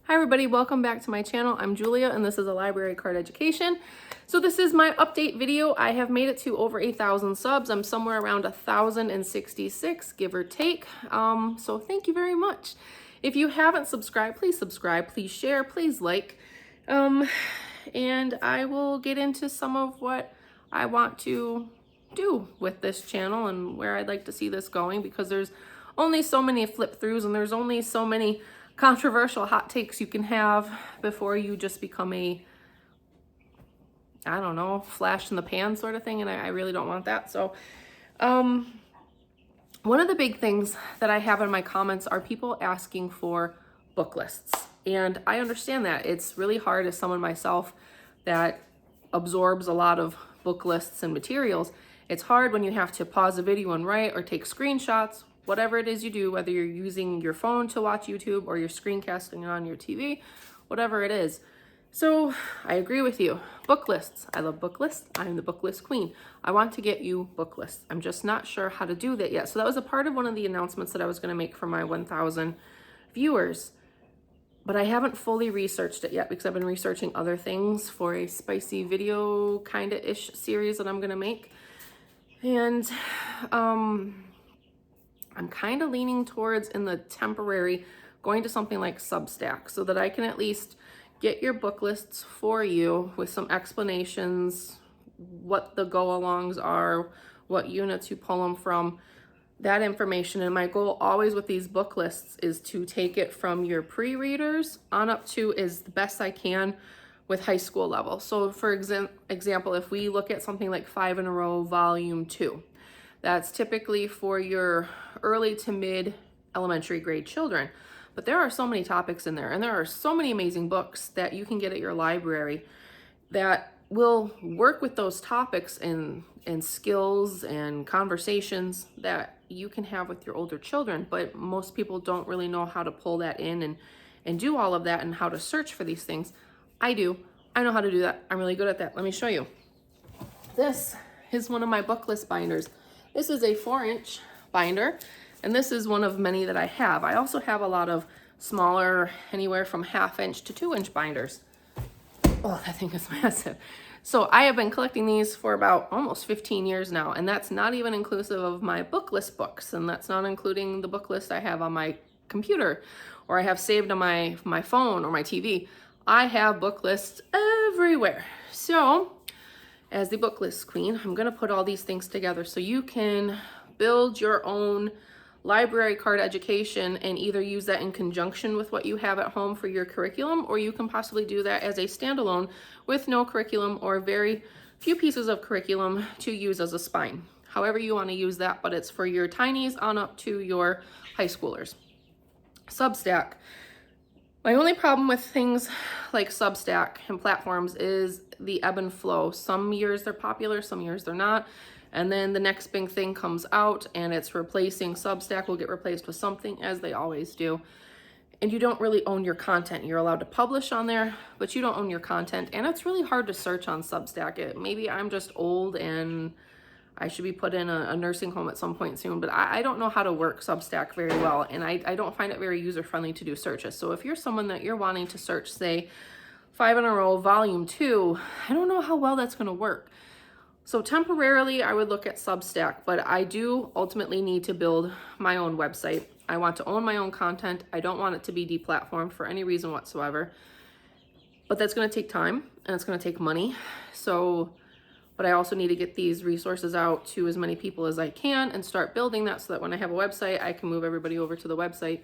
Hi everybody, welcome back to my channel. I'm Julia and this is a library card education. So this is my update video. I have made it to over 8,000 subs. I'm somewhere around 1,066, give or take. So thank you very much. If you haven't subscribed, please share, please like. And I will get into some of what I want to do with this channel and where I'd like to see this going, because there's only so many flip throughs and there's only so many controversial hot takes you can have before you just become a, I don't know, flash in the pan sort of thing, and I really don't want that. So one of the big things that I have in my comments are people asking for book lists, and I understand that it's really hard as someone myself that absorbs a lot of book lists and materials. It's hard when you have to pause a video and write or take screenshots, whatever it is you do, whether you're using your phone to watch YouTube or you're screencasting on your TV, whatever it is. So I agree with you. Book lists. I love book lists. I'm the book list queen. I want to get you book lists. I'm just not sure how to do that yet. So that was a part of one of the announcements that I was going to make for my 1,000 viewers. But I haven't fully researched it yet because I've been researching other things for a spicy video kind of ish series that I'm going to make. And I'm kind of leaning towards, in the temporary, going to something like Substack so that I can at least get your book lists for you with some explanations, what the go-alongs are, what units you pull them from, that information. And my goal always with these book lists is to take it from your pre-readers on up to, as the best I can, with high school level. So for example, if we look at something like 5 in a Row Volume 2, that's typically for your early to mid elementary grade children. But there are so many topics in there, and there are so many amazing books that you can get at your library that will work with those topics and skills and conversations that you can have with your older children. But most people don't really know how to pull that in and do all of that and how to search for these things. I do. I know how to do that. I'm really good at that. Let me show you. This is one of my book list binders. This is a 4-inch binder, and this is one of many that I have. I also have a lot of smaller, anywhere from 1/2 inch to 2-inch binders. Oh, that thing is massive. So I have been collecting these for about almost 15 years now, and that's not even inclusive of my book list books, and that's not including the book list I have on my computer or I have saved on my phone or my TV. I have book lists everywhere. So as the book list queen, I'm going to put all these things together so you can build your own library card education and either use that in conjunction with what you have at home for your curriculum, or you can possibly do that as a standalone with no curriculum or very few pieces of curriculum to use as a spine. However you want to use that, but it's for your tinies on up to your high schoolers. Substack. My only problem with things like Substack and platforms is the ebb and flow. Some years they're popular, some years they're not. And then the next big thing comes out and it's replacing Substack, will get replaced with something, as they always do. And you don't really own your content. You're allowed to publish on there, but you don't own your content. And it's really hard to search on Substack. Maybe I'm just old and I should be put in a nursing home at some point soon, but I don't know how to work Substack very well, and I don't find it very user-friendly to do searches. So if you're someone that you're wanting to search, say, 5 in a Row Volume 2, I don't know how well that's going to work. So temporarily, I would look at Substack, but I do ultimately need to build my own website. I want to own my own content. I don't want it to be deplatformed for any reason whatsoever, but that's going to take time, and it's going to take money. But I also need to get these resources out to as many people as I can and start building that so that when I have a website, I can move everybody over to the website.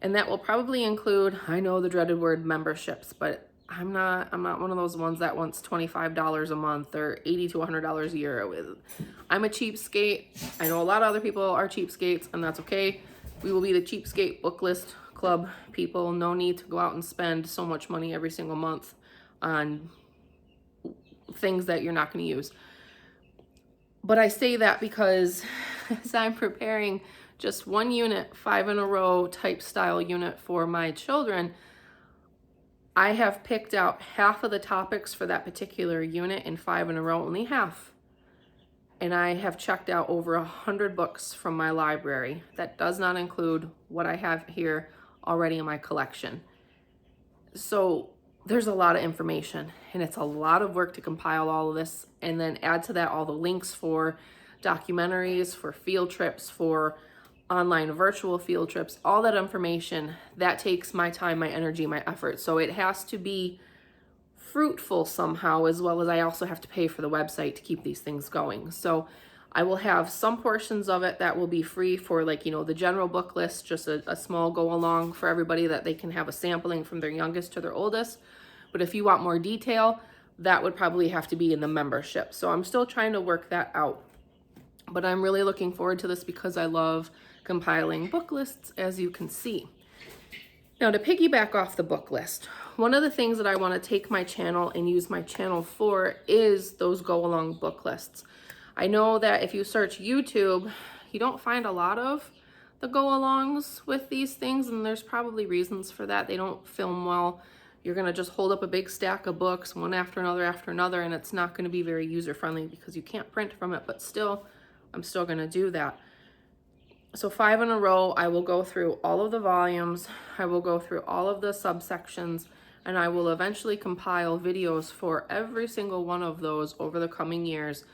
And that will probably include, I know the dreaded word, memberships, but I'm not one of those ones that wants $25 a month or $80 to $100 a year. I'm a cheapskate. I know a lot of other people are cheapskates, and that's okay. We will be the cheapskate book list club people. No need to go out and spend so much money every single month on things that you're not going to use. But I say that because as I'm preparing just one unit, 5 in a Row type style unit for my children, I have picked out half of the topics for that particular unit in 5 in a Row, only half. And I have checked out over 100 books from my library. That does not include what I have here already in my collection. So there's a lot of information, and it's a lot of work to compile all of this, and then add to that all the links for documentaries, for field trips, for online virtual field trips, all that information. That takes my time, my energy, my effort. So it has to be fruitful somehow, as well as I also have to pay for the website to keep these things going. So I will have some portions of it that will be free for, like, the general book list, just a small go along for everybody that they can have a sampling from their youngest to their oldest. But if you want more detail, that would probably have to be in the membership. So I'm still trying to work that out. But I'm really looking forward to this because I love compiling book lists, as you can see. Now, to piggyback off the book list, one of the things that I want to take my channel and use my channel for is those go-along book lists. I know that if you search YouTube, you don't find a lot of the go-alongs with these things, and there's probably reasons for that. They don't film well. You're going to just hold up a big stack of books, one after another, and it's not going to be very user-friendly because you can't print from it, but still, I'm still going to do that. So 5 in a row, I will go through all of the volumes, I will go through all of the subsections, and I will eventually compile videos for every single one of those over the coming years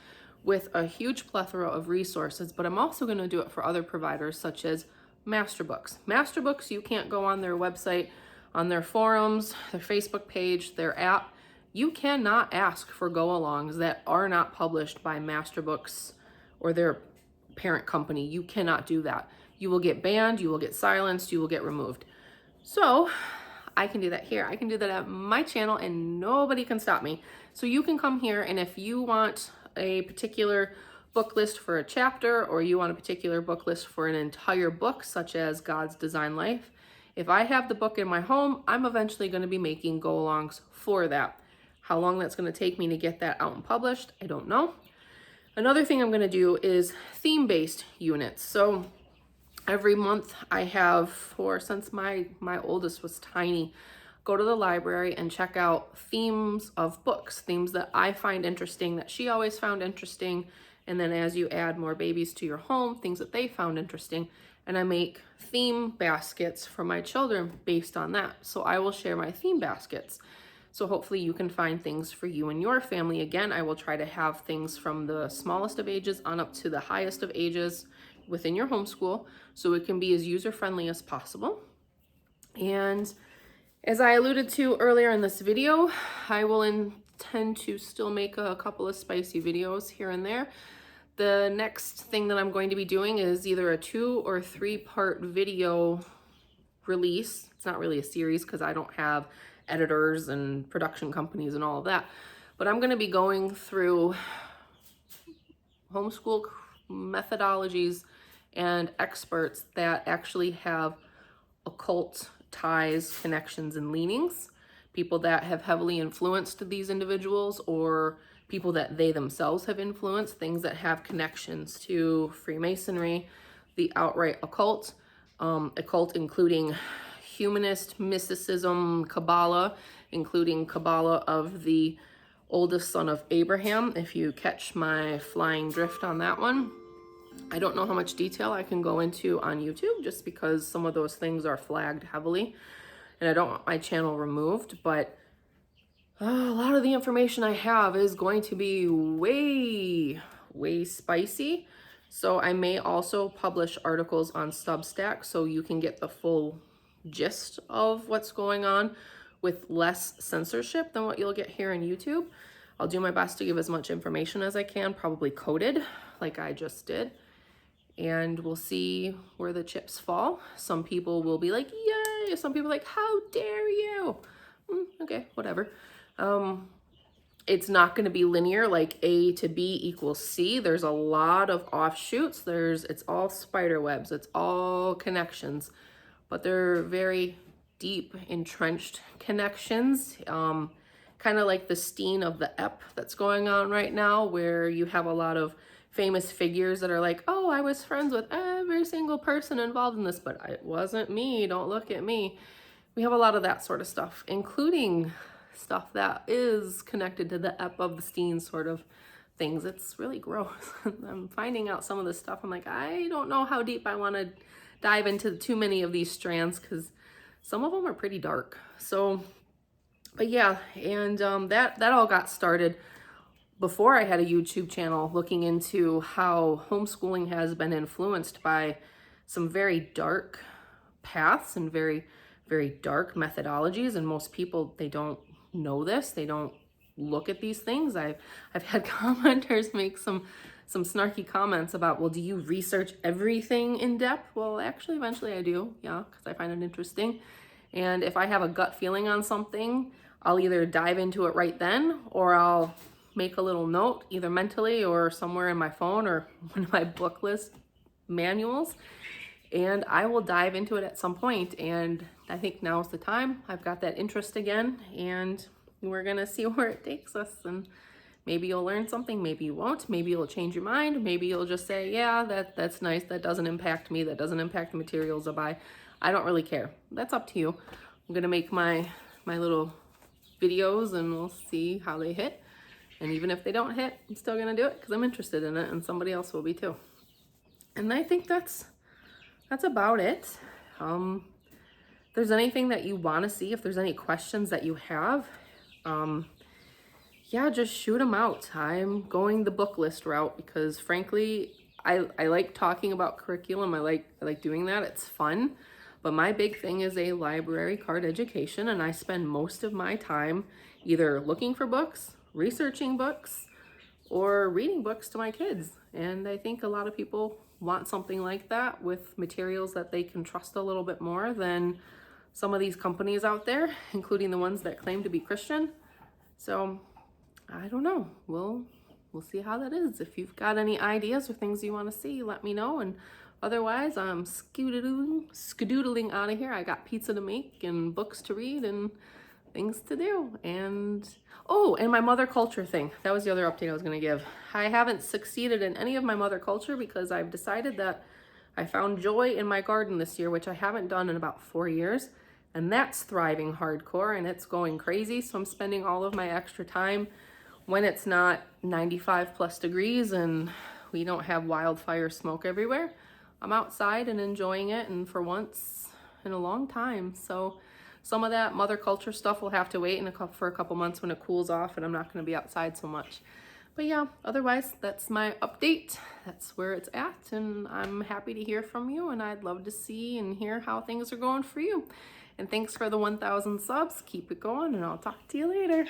with a huge plethora of resources. But I'm also going to do it for other providers such as Masterbooks. Masterbooks, you can't go on their website, on their forums, their Facebook page, their app. You cannot ask for go-alongs that are not published by Masterbooks or their parent company. You cannot do that. You will get banned, you will get silenced, you will get removed. So I can do that here. I can do that at my channel and nobody can stop me. So you can come here, and if you want a particular book list for a chapter, or you want a particular book list for an entire book, such as God's Design Life, if I have the book in my home, I'm eventually going to be making go-alongs for that. How long that's going to take me to get that out and published, I don't know. Another thing I'm going to do is theme-based units. So every month I have, since my oldest was tiny, go to the library and check out themes of books, themes that I find interesting, that she always found interesting. And then as you add more babies to your home, things that they found interesting. And I make theme baskets for my children based on that. So I will share my theme baskets. So hopefully you can find things for you and your family. Again, I will try to have things from the smallest of ages on up to the highest of ages within your homeschool, so it can be as user-friendly as possible. And as I alluded to earlier in this video, I will intend to still make a couple of spicy videos here and there. The next thing that I'm going to be doing is either a 2 or 3 part video release. It's not really a series because I don't have editors and production companies and all of that, but I'm going to be going through homeschool methodologies and experts that actually have occult ties, connections, and leanings, people that have heavily influenced these individuals, or people that they themselves have influenced, things that have connections to Freemasonry, the outright occult, occult including humanist mysticism, Kabbalah, including Kabbalah of the oldest son of Abraham, if you catch my flying drift on that one. I don't know how much detail I can go into on YouTube, just because some of those things are flagged heavily, and I don't want my channel removed, but a lot of the information I have is going to be way spicy. So I may also publish articles on Substack so you can get the full gist of what's going on with less censorship than what you'll get here on YouTube. I'll do my best to give as much information as I can, probably coded like I just did, and we'll see where the chips fall. Some people will be like, yay! Some people are like, how dare you? Okay, whatever. It's not going to be linear, like A to B equals C. There's a lot of offshoots. It's all spider webs. It's all connections, but they're very deep, entrenched connections. Kind of like the Steen of the Ep that's going on right now, where you have a lot of famous figures that are like, oh, I was friends with every single person involved in this, but it wasn't me. Don't look at me. We have a lot of that sort of stuff, including stuff that is connected to the Ep of the Steen sort of things. It's really gross. I'm finding out some of this stuff. I'm like, I don't know how deep I want to dive into too many of these strands, because some of them are pretty dark. So But yeah, and that all got started before I had a YouTube channel, looking into how homeschooling has been influenced by some very dark paths and very, very dark methodologies. And most people, they don't know this. They don't look at these things. I've had commenters make some snarky comments about, well, do you research everything in depth? Well, actually, eventually I do, yeah, because I find it interesting. And if I have a gut feeling on something, I'll either dive into it right then, or I'll make a little note, either mentally or somewhere in my phone or one of my book list manuals, and I will dive into it at some point. And I think now's the time. I've got that interest again, and we're gonna see where it takes us. And maybe you'll learn something, maybe you won't, maybe you'll change your mind, maybe you'll just say, yeah, that's nice, that doesn't impact me, that doesn't impact the materials I buy. I don't really care. That's up to you. I'm gonna make my little videos and we'll see how they hit. And even if they don't hit, I'm still gonna do it because I'm interested in it, and somebody else will be too. And I think that's about it. If there's anything that you want to see, if there's any questions that you have, yeah, just shoot them out. I'm going the book list route because frankly, I like talking about curriculum. I like doing that. It's fun. But my big thing is a library card education, and I spend most of my time either looking for books, researching books, or reading books to my kids. And I think a lot of people want something like that with materials that they can trust a little bit more than some of these companies out there, including the ones that claim to be Christian. So I don't know. We'll see how that is. If you've got any ideas or things you want to see, let me know. And otherwise, I'm skedoodling out of here. I got pizza to make and books to read and things to do. And oh, and my mother culture thing. That was the other update I was going to give. I haven't succeeded in any of my mother culture because I've decided that I found joy in my garden this year, which I haven't done in about 4 years. And that's thriving hardcore and it's going crazy. So I'm spending all of my extra time when it's not 95 plus degrees and we don't have wildfire smoke everywhere. I'm outside and enjoying it, and for once in a long time. So some of that mother culture stuff will have to wait for a couple months when it cools off and I'm not going to be outside so much. But yeah, otherwise, that's my update. That's where it's at, and I'm happy to hear from you, and I'd love to see and hear how things are going for you. And thanks for the 1,000 subs. Keep it going, and I'll talk to you later.